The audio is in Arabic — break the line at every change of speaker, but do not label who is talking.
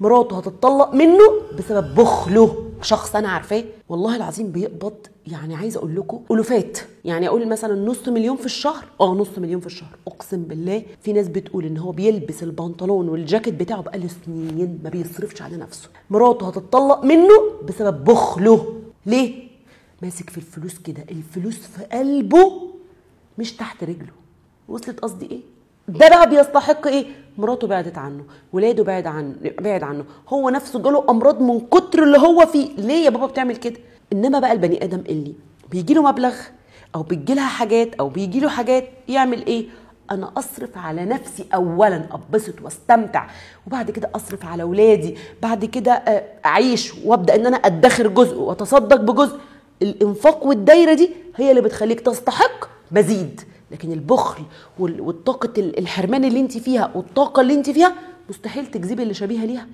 مراته هتتطلق منه بسبب بخله. شخص انا عارفاه والله العظيم بيقبض، يعني عايزه اقول لكم الوفات، يعني اقول مثلا نص مليون في الشهر، نص مليون في الشهر. اقسم بالله في ناس بتقول ان هو بيلبس البنطلون والجاكيت بتاعه بقاله سنين ما بيصرفش على نفسه. مراته هتتطلق منه بسبب بخله. ليه؟ ماسك في الفلوس كده، الفلوس في قلبه مش تحت رجله. وصلت قصدي ايه؟ ده بقى بيستحق ايه؟ مراته بعدت عنه، ولاده بعد عنه، هو نفسه جاله امراض من كتر اللي هو فيه. ليه يا بابا بتعمل كده؟ انما بقى البني ادم اللي بيجي له مبلغ او بيجي لها حاجات او بيجي له حاجات، يعمل ايه؟ انا اصرف على نفسي اولا، اتبسط واستمتع، وبعد كده اصرف على اولادي، بعد كده اعيش وابدا ان انا ادخر جزء واتصدق بجزء. الانفاق والدايره دي هي اللي بتخليك تستحق مزيد. لكن البخل والطاقه الحرمان اللي انت فيها والطاقه اللي انت فيها مستحيل تجذبي اللي شبيهه ليها.